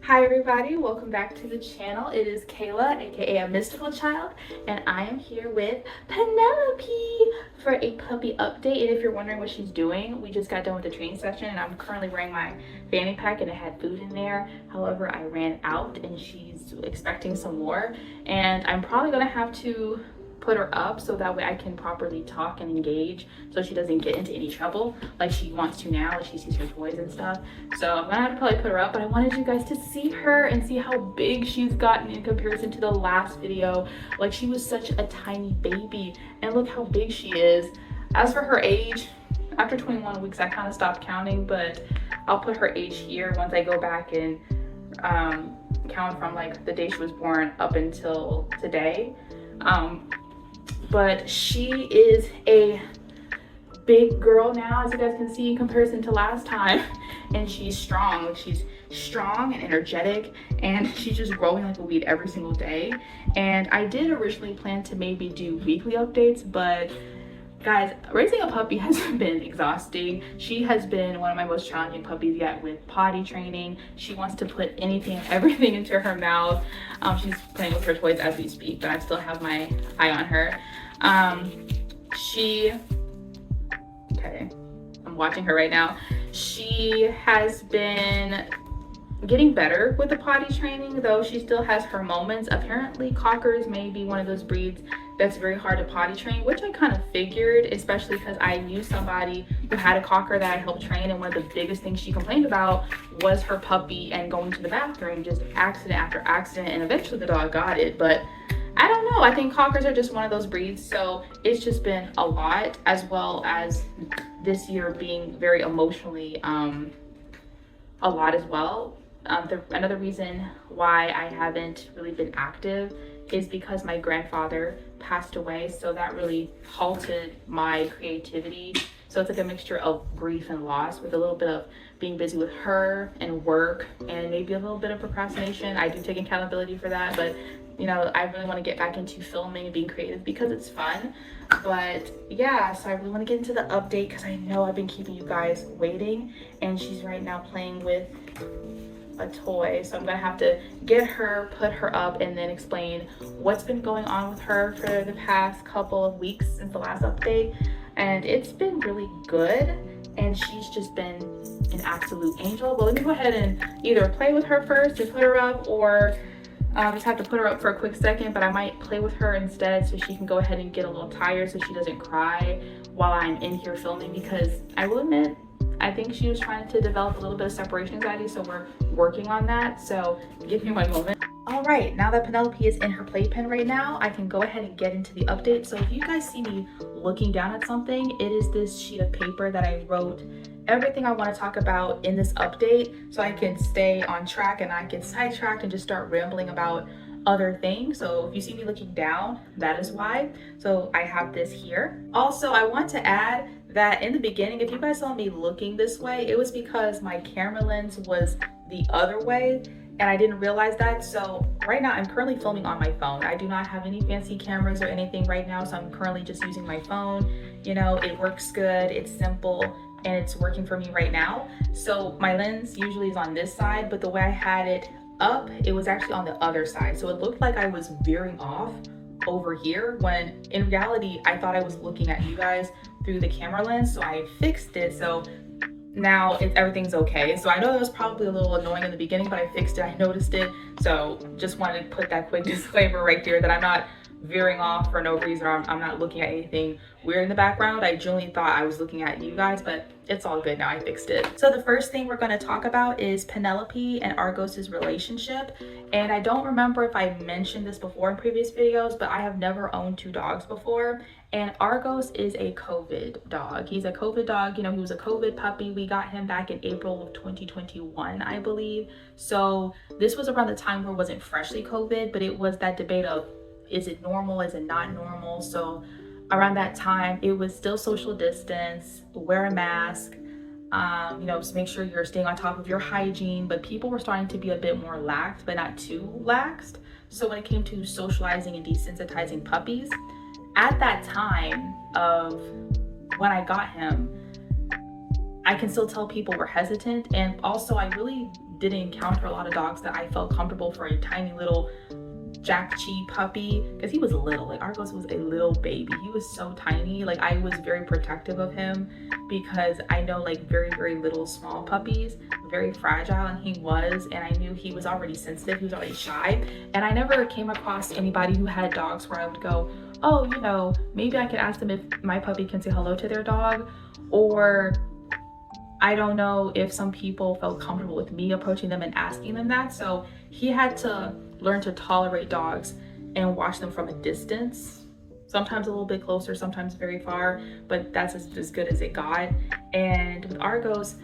Hi everybody, welcome back to the channel. It is Kayla, aka a mystical child, and I am here with Penelope for a puppy update. And if you're wondering what she's doing, we just got done with the training session and I'm currently wearing my fanny pack and it had food in there. However, I ran out and she's expecting some more, and I'm probably gonna have to put her up so that way I can properly talk and engage so she doesn't get into any trouble like she wants to now, like she sees her toys and stuff. So I'm gonna have to probably put her up, but I wanted you guys to see her and see how big she's gotten in comparison to the last video. Like, she was such a tiny baby and look how big she is. As for her age, after 21 weeks I kind of stopped counting, but I'll put her age here once I go back and count from like the day she was born up until today. But she is a big girl now, as you guys can see, in comparison to last time. And she's strong. Like, she's strong and energetic, and she's just growing like a weed every single day. And I did originally plan to maybe do weekly updates, but guys, raising a puppy has been exhausting. She has been one of my most challenging puppies yet with potty training. She wants to put anything and everything into her mouth. She's playing with her toys as we speak, but I still have my eye on her. Okay, I'm watching her right now. She has been getting better with the potty training, though she still has her moments. Apparently cockers may be one of those breeds that's very hard to potty train, which I kind of figured, especially because I knew somebody who had a cocker that I helped train, and one of the biggest things she complained about was her puppy and going to the bathroom, just accident after accident, and eventually the dog got it. But I don't know, I think cockers are just one of those breeds, so it's just been a lot, as well as this year being very emotionally a lot as well. Another reason why I haven't really been active is because my grandfather passed away, so that really halted my creativity. So it's like a mixture of grief and loss, with a little bit of being busy with her and work, and maybe a little bit of procrastination. I do take accountability for that, but you know, I really want to get back into filming and being creative because it's fun. But yeah, so I really want to get into the update because I know I've been keeping you guys waiting, and she's right now playing with a toy, so I'm gonna have to get her, put her up, and then explain what's been going on with her for the past couple of weeks since the last update. And it's been really good, and she's just been an absolute angel. But let me go ahead and either play with her first and put her up, or just have to put her up for a quick second. But I might play with her instead so she can go ahead and get a little tired so she doesn't cry while I'm in here filming, because I will admit, I think she was trying to develop a little bit of separation anxiety, so we're working on that. So give me one moment. All right, now that Penelope is in her playpen right now, I can go ahead and get into the update. So if you guys see me looking down at something, it is this sheet of paper that I wrote everything I want to talk about in this update, so I can stay on track and not get sidetracked and just start rambling about other things. So if you see me looking down, that is why. So I have this here. Also, I want to add that in the beginning, if you guys saw me looking this way, it was because my camera lens was the other way and I didn't realize that. So right now I'm currently filming on my phone. I do not have any fancy cameras or anything right now, so I'm currently just using my phone. You know, it works good, it's simple, and it's working for me right now. So my lens usually is on this side, but the way I had it up, it was actually on the other side. So it looked like I was veering off over here, when in reality I thought I was looking at you guys through the camera lens. So I fixed it, so now everything's okay. So I know it was probably a little annoying in the beginning, but I fixed it, I noticed it. So just wanted to put that quick disclaimer right there that I'm not veering off for no reason, or I'm not looking at anything weird in the background. I genuinely thought I was looking at you guys, but it's all good now, I fixed it. So the first thing we're going to talk about is Penelope and Argos's relationship. And I don't remember if I mentioned this before in previous videos, but I have never owned two dogs before. And Argos is a COVID dog. He's a COVID dog. You know, he was a COVID puppy. We got him back in April of 2021, I believe. So this was around the time where it wasn't freshly COVID, but it was that debate of, is it normal, is it not normal? So around that time, it was still social distance, wear a mask, you know, just make sure you're staying on top of your hygiene. But people were starting to be a bit more lax, but not too laxed. So when it came to socializing and desensitizing puppies, at that time of when I got him, I can still tell people were hesitant. And also I really didn't encounter a lot of dogs that I felt comfortable for a tiny little Jack Chi puppy, because he was little. Like Argos was a little baby. He was so tiny. Like I was very protective of him because I know like very little small puppies, very fragile, and he was, and I knew he was already sensitive, he was already shy. And I never came across anybody who had dogs where I would go, oh, you know, maybe I could ask them if my puppy can say hello to their dog, or I don't know if some people felt comfortable with me approaching them and asking them that. So he had to learn to tolerate dogs and watch them from a distance, sometimes a little bit closer, sometimes very far, but that's as good as it got. And with Argos,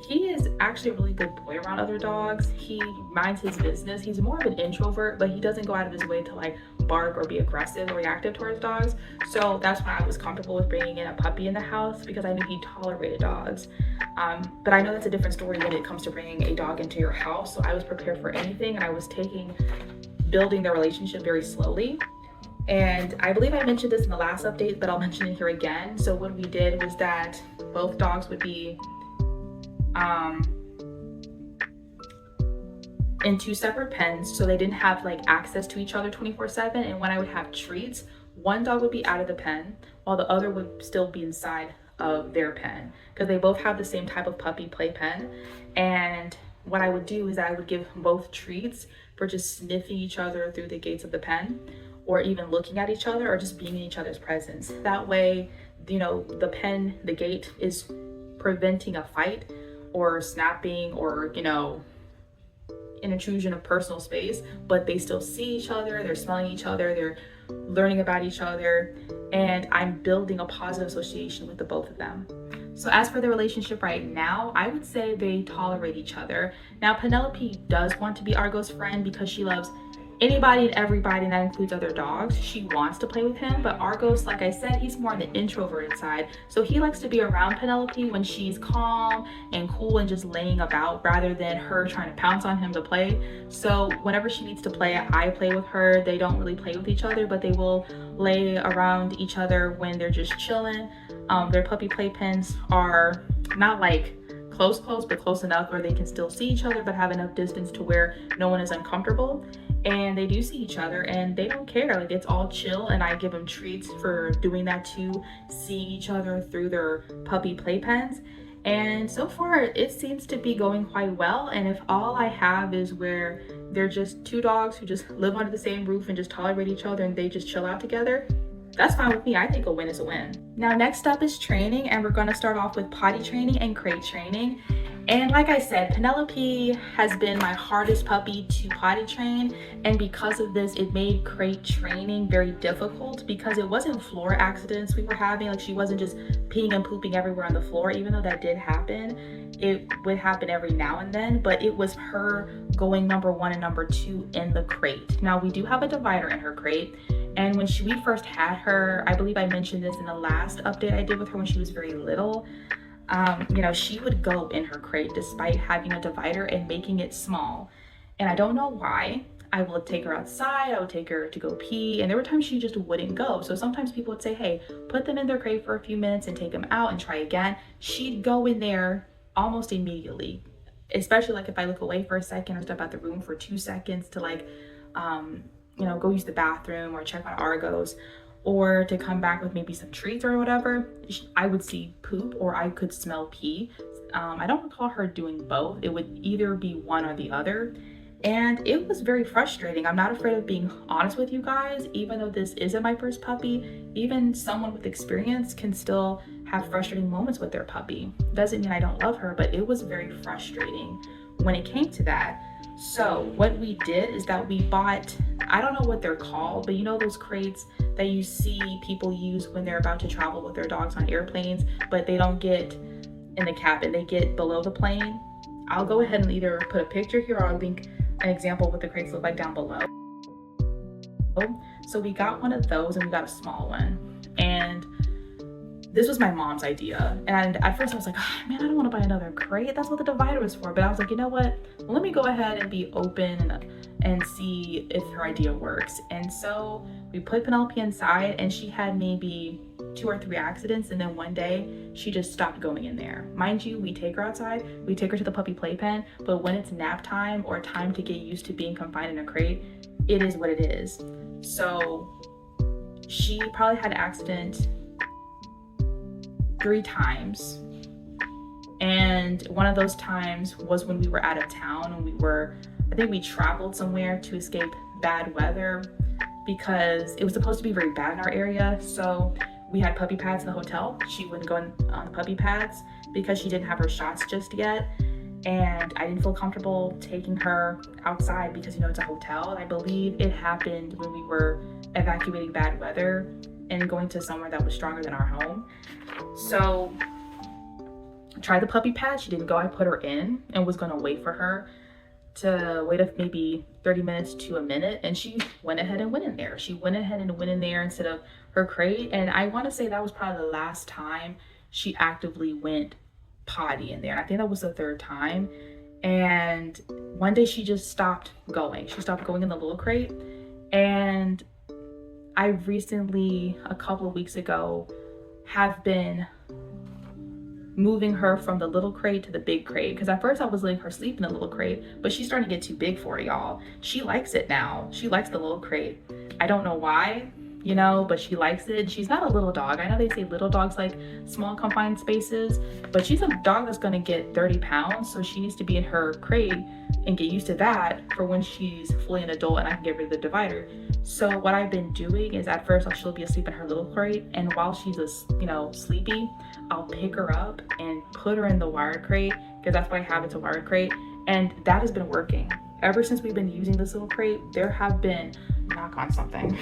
he is actually a really good boy around other dogs. He minds his business. He's more of an introvert, but he doesn't go out of his way to like bark or be aggressive or reactive towards dogs. So that's why I was comfortable with bringing in a puppy in the house, because I knew he tolerated dogs. But I know that's a different story when it comes to bringing a dog into your house. So I was prepared for anything, and I was building their relationship very slowly. And I believe I mentioned this in the last update, but I'll mention it here again. So what we did was that both dogs would be in 2 separate pens, so they didn't have like access to each other 24/7. And when I would have treats, one dog would be out of the pen while the other would still be inside of their pen, because they both have the same type of puppy play pen. And what I would do is I would give both treats for just sniffing each other through the gates of the pen, or even looking at each other, or just being in each other's presence. That way, you know, the gate is preventing a fight or snapping or, you know, an intrusion of personal space, but they still see each other, they're smelling each other, they're learning about each other, and I'm building a positive association with the both of them. So as for the relationship right now, I would say they tolerate each other. Now, Penelope does want to be Argo's friend because she loves anybody and everybody, and that includes other dogs. She wants to play with him, but Argos, like I said, he's more on the introverted side. So he likes to be around Penelope when she's calm and cool and just laying about, rather than her trying to pounce on him to play. So whenever she needs to play, I play with her. They don't really play with each other, but they will lay around each other when they're just chilling. Their puppy playpens are not like close, but close enough where they can still see each other, but have enough distance to where no one is uncomfortable. And they do see each other and they don't care. Like, it's all chill, and I give them treats for doing that too, seeing each other through their puppy playpens. And so far it seems to be going quite well. And if all I have is where they're just 2 dogs who just live under the same roof and just tolerate each other and they just chill out together, that's fine with me. I think a win is a win. Now, next up is training, and we're going to start off with potty training and crate training. And like I said, Penelope has been my hardest puppy to potty train, and because of this, it made crate training very difficult, because it wasn't floor accidents we were having. Like, she wasn't just peeing and pooping everywhere on the floor, even though that did happen. It would happen every now and then, but it was her going number 1 and number 2 in the crate. Now, we do have a divider in her crate, and when we first had her, I believe I mentioned this in the last update I did with her when she was very little, you know, she would go in her crate despite having a divider and making it small. And I don't know why. I would take her outside, I would take her to go pee, and there were times she just wouldn't go. So sometimes people would say, hey, put them in their crate for a few minutes and take them out and try again. She'd go in there almost immediately, especially like if I look away for a second or step out the room for 2 seconds to like, you know, go use the bathroom or check on Argos, or to come back with maybe some treats or whatever, I would see poop or I could smell pee. I don't recall her doing both. It would either be one or the other. And it was very frustrating. I'm not afraid of being honest with you guys. Even though this isn't my first puppy, even someone with experience can still have frustrating moments with their puppy. Doesn't mean I don't love her, but it was very frustrating when it came to that. So what we did is that we bought, I don't know what they're called, but you know those crates that you see people use when they're about to travel with their dogs on airplanes, but they don't get in the cabin, they get below the plane. I'll go ahead and either put a picture here or I'll link an example of what the crates look like down below. So we got one of those and we got a small one. And this was my mom's idea. And at first I was like, oh, man, I don't want to buy another crate. That's what the divider was for. But I was like, you know what? Let me go ahead and be open and see if her idea works. And so we put Penelope inside, and she had maybe 2 or 3 accidents, and then one day she just stopped going in there. Mind you, we take her outside, we take her to the puppy playpen, but when it's nap time or time to get used to being confined in a crate, it is what it is. So she probably had an accident 3 times. And one of those times was when we were out of town, and I think we traveled somewhere to escape bad weather because it was supposed to be very bad in our area. So we had puppy pads in the hotel. She wouldn't go on the puppy pads because she didn't have her shots just yet. And I didn't feel comfortable taking her outside because, it's a hotel. And I believe it happened when we were evacuating bad weather and going to somewhere that was stronger than our home. So I tried the puppy pad. She didn't go. I put her in and was going to wait for her to wait maybe 30 minutes to a minute. And she went ahead and went in there. She went ahead and went in there instead of her crate. And I want to say that was probably the last time she actively went potty in there. And I think that was the 3rd time. And one day she just stopped going. She stopped going in the little crate. And I recently, a couple of weeks ago, have been moving her from the little crate to the big crate, because at first I was letting her sleep in the little crate, but she's starting to get too big for it, y'all. She likes it now. She likes the little crate. I don't know why, but she likes it. She's not a little dog. I know they say little dogs like small confined spaces, but she's a dog that's going to get 30 pounds, so she needs to be in her crate and get used to that for when she's fully an adult and I can get rid of the divider. So what I've been doing is, at first she'll be asleep in her little crate, and while she's sleepy, I'll pick her up and put her in the wired crate, because that's what I have. It's a wired crate, and that has been working. Ever since we've been using this little crate, there have been, knock on something,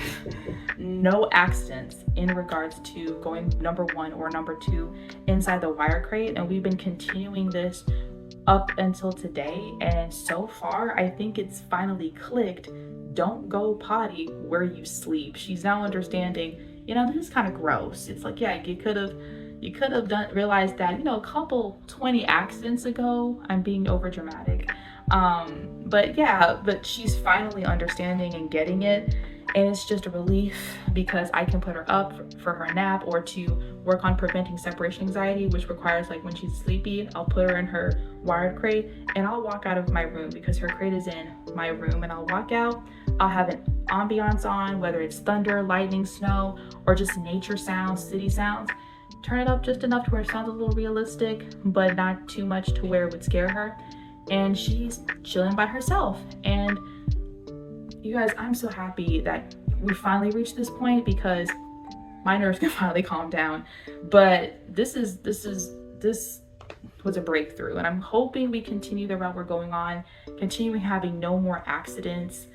no accidents in regards to going number 1 or number 2 inside the wire crate. And we've been continuing this up until today, and so far I think it's finally clicked. Don't go potty where you sleep. She's now understanding, this is kind of gross. It's like, yeah, you could have realized that, a couple 20 accidents ago. I'm being over dramatic. But she's finally understanding and getting it. And it's just a relief because I can put her up for her nap, or to work on preventing separation anxiety, which requires, like, when she's sleepy, I'll put her in her wired crate and I'll walk out of my room because her crate is in my room, and I'll walk out. I'll have an ambiance on, whether it's thunder, lightning, snow, or just nature sounds, city sounds. Turn it up just enough to where it sounds a little realistic, but not too much to where it would scare her. And she's chilling by herself. And you guys, I'm so happy that we finally reached this point, because my nerves can finally calm down. But this was a breakthrough, and I'm hoping we continue the route we're going on, continuing having no more accidents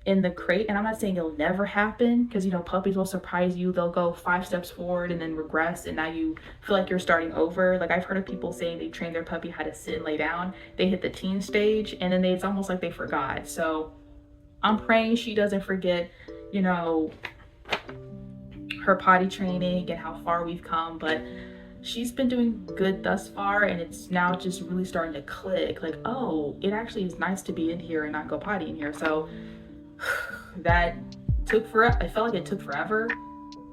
in the crate. And I'm not saying it'll never happen, because puppies will surprise you. They'll go 5 steps forward and then regress, and now you feel like you're starting over. Like, I've heard of people saying they trained their puppy how to sit and lay down. They hit the teen stage, and then it's almost like they forgot. So I'm praying she doesn't forget, her potty training and how far we've come. But she's been doing good thus far, and it's now just really starting to click. Like, oh, it actually is nice to be in here and not go potty in here. So that took forever. I felt like it took forever,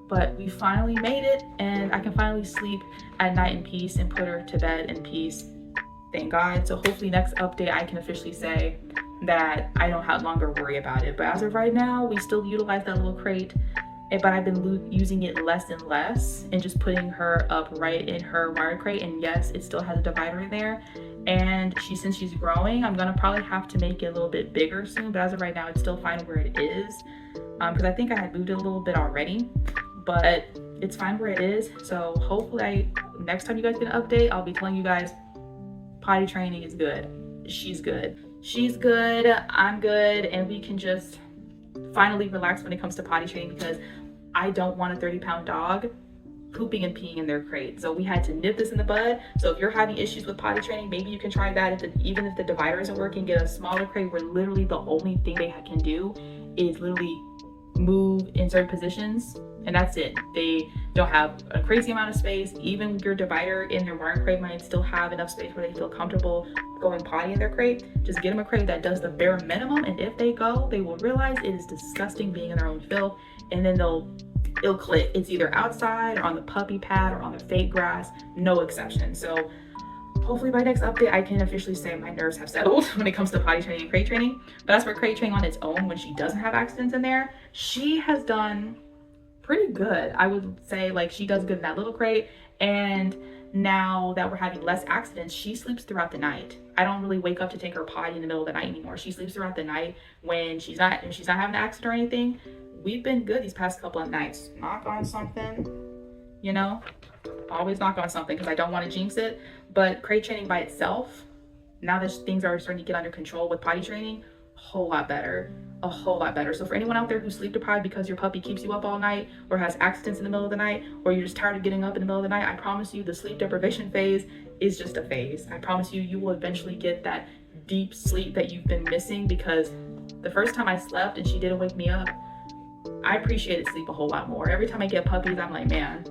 but we finally made it, and I can finally sleep at night in peace and put her to bed in peace. Thank God. So hopefully next update I can officially say that I don't have longer worry about it. But as of right now, we still utilize that little crate, but I've been using it less and less, and just putting her up right in her wire crate. And yes, it still has a divider in there. And since she's growing, I'm gonna probably have to make it a little bit bigger soon, but as of right now, it's still fine where it is, because I think I had moved it a little bit already, but it's fine where it is. So hopefully next time you guys get an update, I'll be telling you guys potty training is good. She's good, I'm good, and we can just finally relax when it comes to potty training, because I don't want a 30-pound dog pooping and peeing in their crate. So we had to nip this in the bud. So if you're having issues with potty training, maybe you can try that. Even if the divider isn't working, get a smaller crate where literally the only thing they can do is literally move in certain positions, and that's it. They don't have a crazy amount of space. Even your divider in their wire crate might still have enough space where they feel comfortable going potty in their crate. Just get them a crate that does the bare minimum, and if they go, they will realize it is disgusting being in their own filth, and then they'll it'll click. It's either outside or on the puppy pad or on the fake grass, no exception. So hopefully by next update, I can officially say my nerves have settled when it comes to potty training and crate training. But as for crate training on its own, when she doesn't have accidents in there, she has done pretty good. I would say like she does good in that little crate. And now that we're having less accidents, she sleeps throughout the night. I don't really wake up to take her potty in the middle of the night anymore. She sleeps throughout the night when she's not having an accident or anything. We've been good these past couple of nights. Knock on something, you know? Always knock on something because I don't want to jinx it. But crate training by itself, now that things are starting to get under control with potty training, a whole lot better. So for anyone out there who's sleep deprived because your puppy keeps you up all night or has accidents in the middle of the night, or you're just tired of getting up in the middle of the night, I promise you the sleep deprivation phase is just a phase. I promise you, you will eventually get that deep sleep that you've been missing, because the first time I slept and she didn't wake me up, I appreciated sleep a whole lot more. Every time I get puppies, I'm like, man,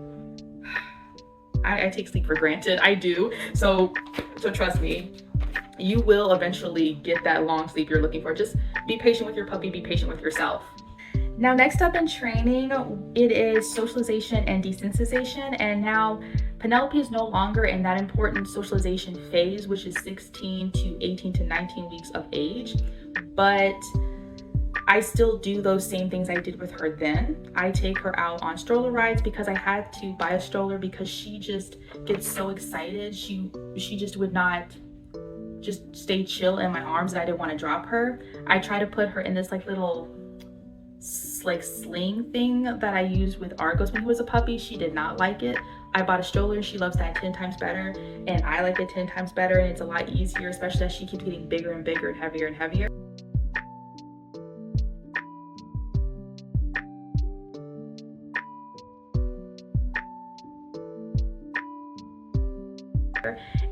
I take sleep for granted. I do. So trust me, you will eventually get that long sleep you're looking for. Just be patient with your puppy, be patient with yourself. Now, next up in training, it is socialization and desensitization. And now Penelope is no longer in that important socialization phase, which is 16 to 18 to 19 weeks of age. But I still do those same things I did with her then. I take her out on stroller rides because I had to buy a stroller because she just gets so excited. She just would not just stay chill in my arms, and I didn't want to drop her. I try to put her in this like little like sling thing that I used with Argos when he was a puppy. She did not like it. I bought a stroller and she loves that 10 times better, and I like it 10 times better, and it's a lot easier, especially as she keeps getting bigger and bigger and heavier and heavier.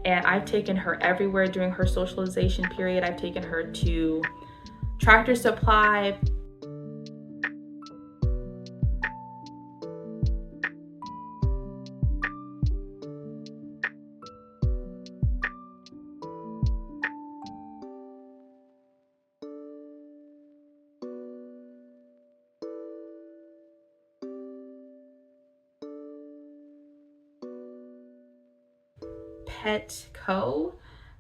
And I've taken her everywhere during her socialization period. I've taken her to Tractor Supply, Petco.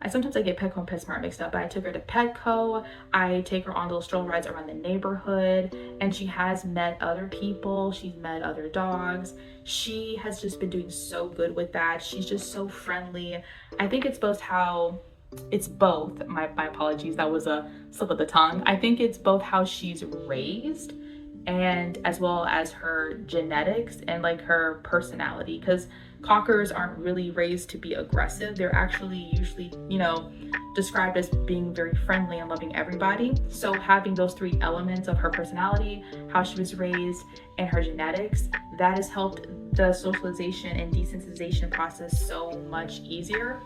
Sometimes I get Petco and PetSmart mixed up, but I took her to Petco. I take her on little stroll rides around the neighborhood, and she has met other people. She's met other dogs. She has just been doing so good with that. She's just so friendly. I think it's both my apologies, that was a slip of the tongue. I think it's both how she's raised and as well as her genetics and like her personality, because cockers aren't really raised to be aggressive. They're actually usually, described as being very friendly and loving everybody. So having those three elements of her personality, how she was raised, and her genetics, that has helped the socialization and desensitization process so much easier.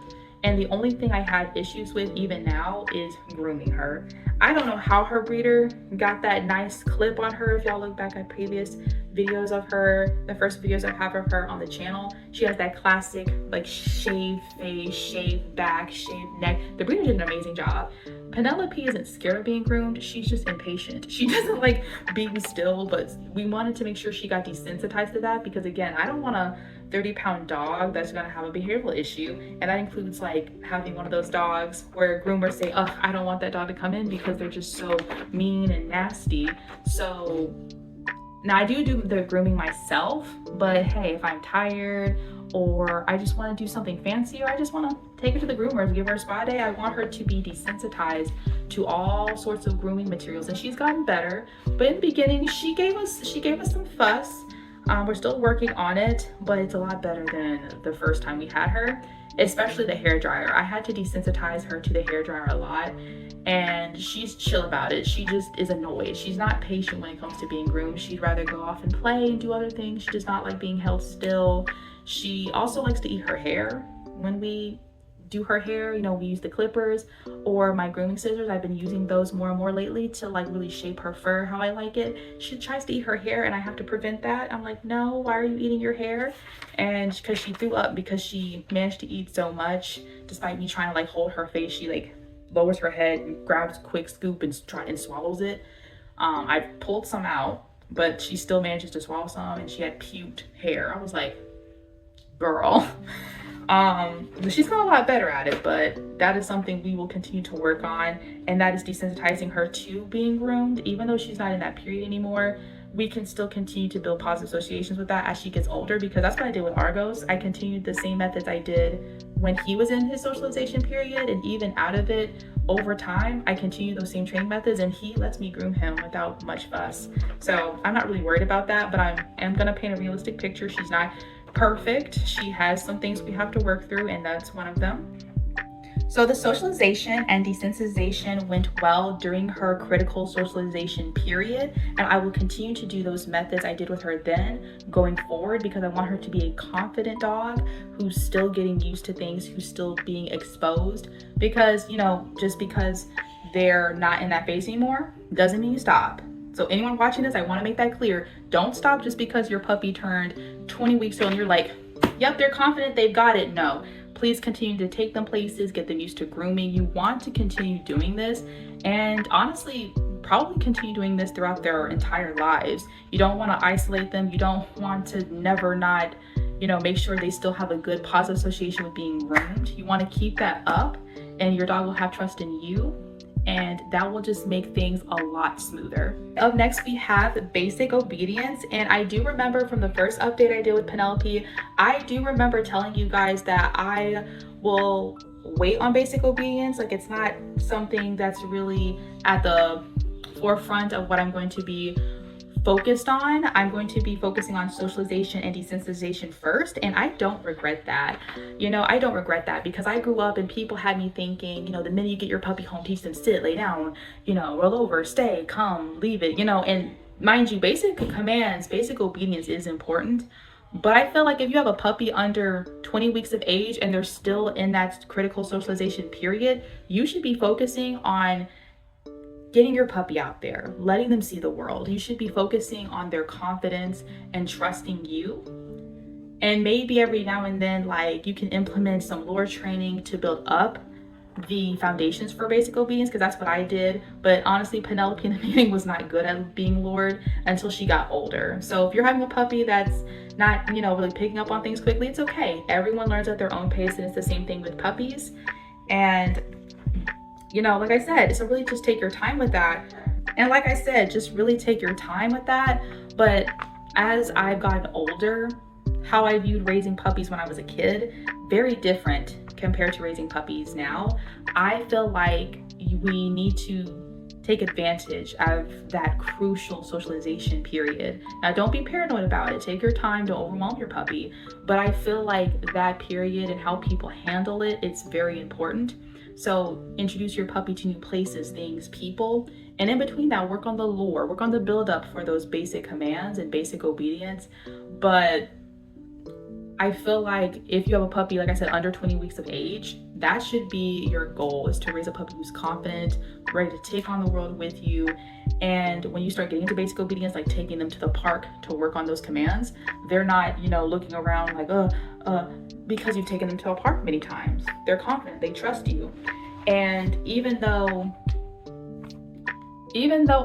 And the only thing I had issues with even now is grooming her. I don't know how her breeder got that nice clip on her. If y'all look back at previous videos of her, the first videos I have of her on the channel, she has that classic like shaved face, shaved back, shaved neck. The breeder did an amazing job. Penelope isn't scared of being groomed. She's just impatient. She doesn't like being still, but we wanted to make sure she got desensitized to that, because again, I don't want a 30-pound dog that's gonna have a behavioral issue. And that includes like having one of those dogs where groomers say, oh, I don't want that dog to come in because they're just so mean and nasty. So now I do the grooming myself, but hey, if I'm tired or I just want to do something fancy, or I just want to take her to the groomers, give her a spa day, I want her to be desensitized to all sorts of grooming materials. And she's gotten better, but in the beginning she gave us some fuss. We're still working on it, but it's a lot better than the first time we had her, especially the hair dryer. I had to desensitize her to the hair dryer a lot, and she's chill about it. She just is annoyed. She's not patient when it comes to being groomed. She'd rather go off and play and do other things. She does not like being held still. She also likes to eat her hair. When we do her hair, we use the clippers or my grooming scissors. I've been using those more and more lately to like really shape her fur how I like it. She tries to eat her hair and I have to prevent that. I'm like, no, why are you eating your hair? And because she threw up because she managed to eat so much, despite me trying to like hold her face, she like lowers her head and grabs a quick scoop and swallows it. I pulled some out but she still manages to swallow some, and she had puked hair. I was like, girl. But she's got a lot better at it, but that is something we will continue to work on, and that is desensitizing her to being groomed. Even though she's not in that period anymore, we can still continue to build positive associations with that as she gets older, because that's what I did with Argos. I continued the same methods I did when he was in his socialization period, and even out of it over time, I continue those same training methods, and he lets me groom him without much fuss. So I'm not really worried about that, but I am gonna paint a realistic picture. She's not perfect. She has some things we have to work through, and that's one of them. So the socialization and desensitization went well during her critical socialization period, and I will continue to do those methods I did with her then going forward, because I want her to be a confident dog who's still getting used to things, who's still being exposed. Because, you know, just because they're not in that phase anymore doesn't mean you stop. So anyone watching this, I want to make that clear. Don't stop just because your puppy turned 20 weeks old and you're like, yep, they're confident, they've got it. No, please continue to take them places, get them used to grooming. You want to continue doing this, and honestly, probably continue doing this throughout their entire lives. You don't want to isolate them. You don't want to never not, you know, make sure they still have a good positive association with being groomed. You want to keep that up, and your dog will have trust in you, and that will just make things a lot smoother. Up next, we have basic obedience. And I do remember from the first update I did with Penelope, I do remember telling you guys that I will wait on basic obedience. Like, it's not something that's really at the forefront of what I'm going to be focused on. I'm going to be focusing on socialization and desensitization first, and I don't regret that. You know, I don't regret that, because I grew up and people had me thinking, you know, the minute you get your puppy home, teach them sit, lay down, you know, roll over, stay, come, leave it, you know. And mind you, basic commands, basic obedience is important, but I feel like if you have a puppy under 20 weeks of age and they're still in that critical socialization period, you should be focusing on getting your puppy out there, letting them see the world. You should be focusing on their confidence and trusting you. And maybe every now and then, like, you can implement some lure training to build up the foundations for basic obedience, because that's what I did. But honestly, Penelope in the beginning was not good at being lured until she got older. So if you're having a puppy that's not, you know, really picking up on things quickly, it's okay. Everyone learns at their own pace, and it's the same thing with puppies. And you know, like I said, so really just take your time with that. And like I said, just really take your time with that. But as I've gotten older, how I viewed raising puppies when I was a kid, very different compared to raising puppies now. I feel like we need to take advantage of that crucial socialization period. Now, don't be paranoid about it. Take your time, don't overwhelm your puppy. But I feel like that period and how people handle it, it's very important. So introduce your puppy to new places, things, people, and in between that, work on the lore, work on the build up for those basic commands and basic obedience. But I feel like if you have a puppy, like I said, under 20 weeks of age, that should be your goal, is to raise a puppy who's confident, ready to take on the world with you. And when you start getting into basic obedience, like taking them to the park to work on those commands, they're not, you know, looking around like, because you've taken them to a park many times. They're confident, they trust you. And even though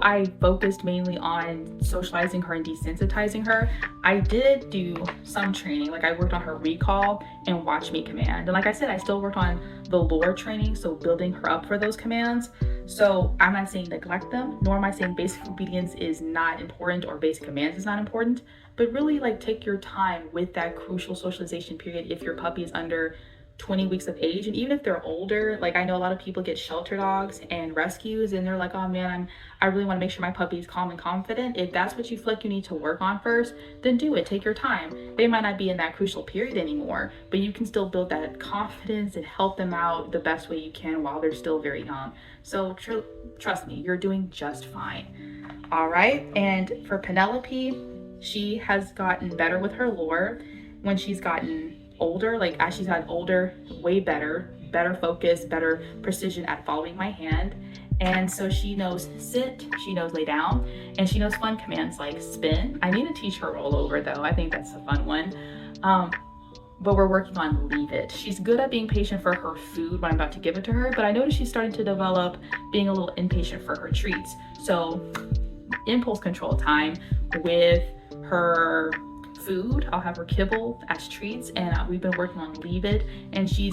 I focused mainly on socializing her and desensitizing her, I did do some training. Like, I worked on her recall and watch me command. And like I said, I still worked on the lore training, so building her up for those commands. So I'm not saying neglect them, nor am I saying basic obedience is not important or basic commands is not important, but really, like, take your time with that crucial socialization period if your puppy is under 20 weeks of age. And even if they're older, like, I know a lot of people get shelter dogs and rescues, and they're like, oh man, I really want to make sure my puppy is calm and confident. If that's what you feel like you need to work on first, then do it. Take your time. They might not be in that crucial period anymore, but you can still build that confidence and help them out the best way you can while they're still very young. So trust me, you're doing just fine. All right. And for Penelope, she has gotten better with her lore when she's gotten older. Like, as she's gotten older, way better focus, better precision at following my hand. And so she knows sit, she knows lay down, and she knows fun commands like spin. I need to teach her roll over though. I think that's a fun one. But we're working on leave it. She's good at being patient for her food when I'm about to give it to her, but I noticed she's starting to develop being a little impatient for her treats. So impulse control time with her food. I'll have her kibble as treats, and we've been working on Leave It, and she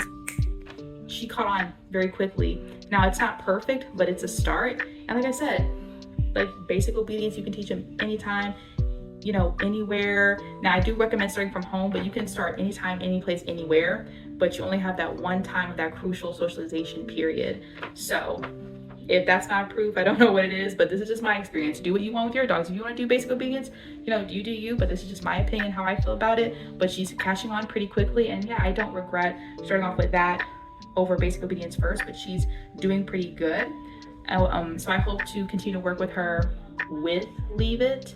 caught on very quickly. Now it's not perfect, but it's a start. And like I said, like basic obedience, you can teach them anytime, you know, anywhere. Now I do recommend starting from home, but you can start anytime, any place, anywhere, but you only have that one time of that crucial socialization period. So if that's not proof, I don't know what it is, but this is just my experience. Do what you want with your dogs. If you want to do basic obedience, you know, you do you, but this is just my opinion, how I feel about it. But she's catching on pretty quickly, and yeah, I don't regret starting off with that over basic obedience first, but she's doing pretty good. So I hope to continue to work with her with Leave It,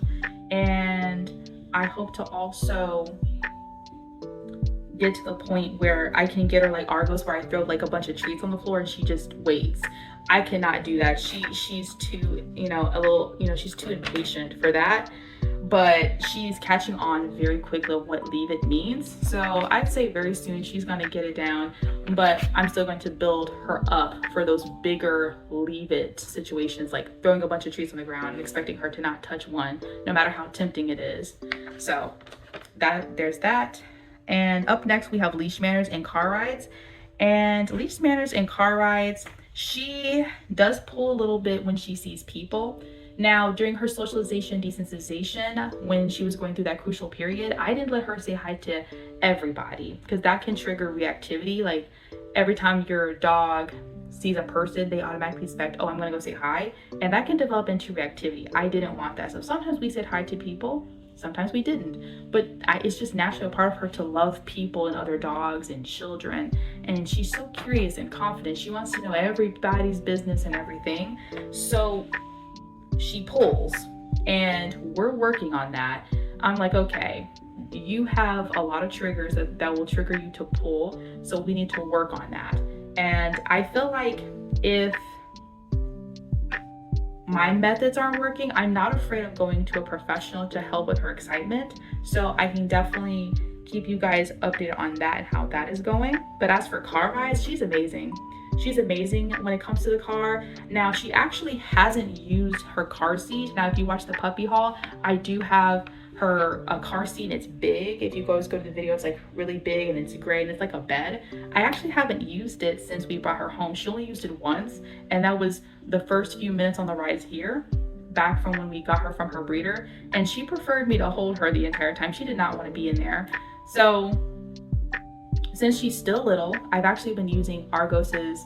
and I hope to also get to the point where I can get her like Argos, where I throw like a bunch of treats on the floor and she just waits. I cannot do that. She's too, you know, she's too impatient for that, but she's catching on very quickly of what Leave It means. So I'd say very soon she's gonna get it down, but I'm still going to build her up for those bigger Leave It situations, like throwing a bunch of treats on the ground and expecting her to not touch one, no matter how tempting it is. So there's that. And up next we have leash manners and car rides. And leash manners and car rides, she does pull a little bit when she sees people. Now, during her socialization desensitization, when she was going through that crucial period, I didn't let her say hi to everybody, because that can trigger reactivity. Like every time your dog sees a person, they automatically expect, oh, I'm gonna go say hi. And that can develop into reactivity. I didn't want that. So sometimes we said hi to people, sometimes we didn't, but it's just naturally a part of her to love people and other dogs and children. And she's so curious and confident. She wants to know everybody's business and everything. So she pulls, and we're working on that. I'm like, okay, you have a lot of triggers that will trigger you to pull, so we need to work on that. And I feel like if my methods aren't working, I'm not afraid of going to a professional to help with her excitement. So I can definitely keep you guys updated on that and how that is going. But as for car rides, she's amazing. She's amazing when it comes to the car. Now, she actually hasn't used her car seat. Now, if you watch the puppy haul, I do have her car seat, and it's big. If you guys go to the video, it's like really big and it's gray and it's like a bed. I actually haven't used it since we brought her home. She only used it once, and that was the first few minutes on the rides here, back from when we got her from her breeder. And she preferred me to hold her the entire time. She did not want to be in there. So since she's still little, I've actually been using Argos's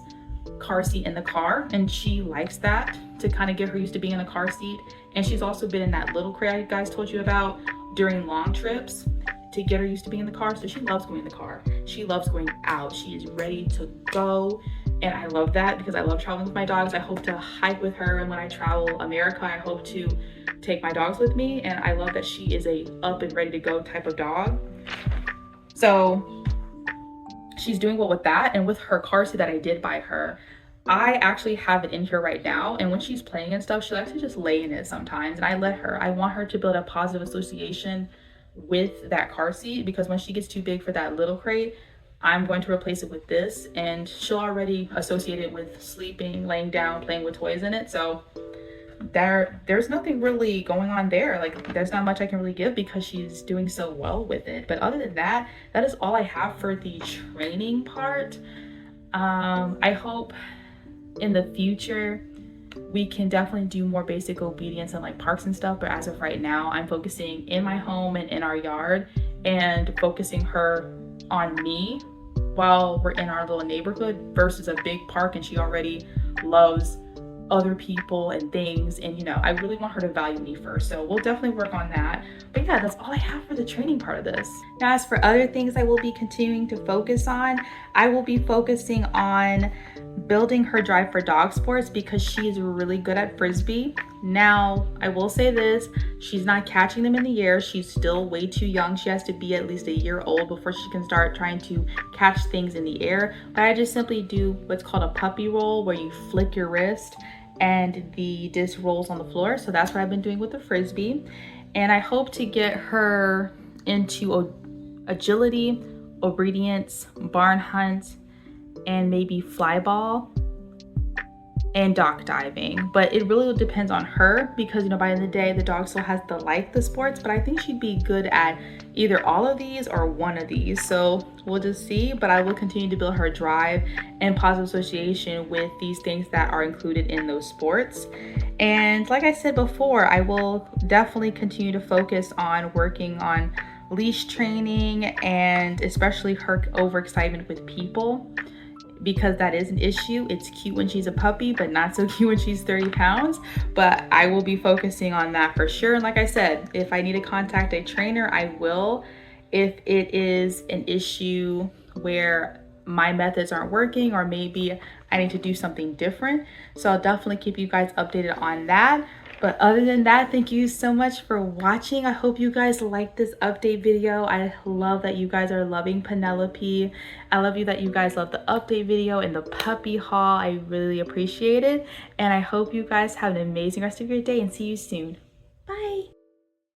car seat in the car, and she likes that, to kind of get her used to being in a car seat. And she's also been in that little crate I guys told you about during long trips to get her used to being in the car. So she loves going in the car. She loves going out. She is ready to go. And I love that, because I love traveling with my dogs. I hope to hike with her, and when I travel America, I hope to take my dogs with me. And I love that she is a up and ready to go type of dog. So she's doing well with that. And with her car seat that I did buy her, I actually have it in here right now, and when she's playing and stuff, she likes to just lay in it sometimes, and I let her. I want her to build a positive association with that car seat, because when she gets too big for that little crate, I'm going to replace it with this, and she'll already associate it with sleeping, laying down, playing with toys in it. So there's nothing really going on there. Like, there's not much I can really give, because she's doing so well with it. But other than that, that is all I have for the training part. I hope in the future we can definitely do more basic obedience in like parks and stuff, but as of right now, I'm focusing in my home and in our yard, and focusing her on me while we're in our little neighborhood, versus a big park and she already loves other people and things. And you know, I really want her to value me first, so we'll definitely work on that. But yeah, that's all I have for the training part of this. Now, as for other things I will be continuing to focus on, I will be focusing on building her drive for dog sports, because she is really good at frisbee. Now, I will say this, she's not catching them in the air. She's still way too young. She has to be at least a year old before she can start trying to catch things in the air. But I just simply do what's called a puppy roll, where you flick your wrist and the disc rolls on the floor. So that's what I've been doing with the frisbee. And I hope to get her into agility, obedience, barn hunt, and maybe fly ball. and dock diving, but it really depends on her because, you know, by the end of the day, the dog still has to like the sports, but I think she'd be good at either all of these or one of these. So we'll just see, but I will continue to build her drive and positive association with these things that are included in those sports. And like I said before, I will definitely continue to focus on working on leash training and especially her overexcitement with people, because that is an issue. It's cute when she's a puppy, but not so cute when she's 30 pounds. But I will be focusing on that for sure. And like I said, if I need to contact a trainer, I will. If it is an issue where my methods aren't working, or maybe I need to do something different. So I'll definitely keep you guys updated on that. But other than that, thank you so much for watching. I hope you guys liked this update video. I love that you guys are loving Penelope. I love you that you guys love the update video and the puppy haul. I really appreciate it. And I hope you guys have an amazing rest of your day and see you soon.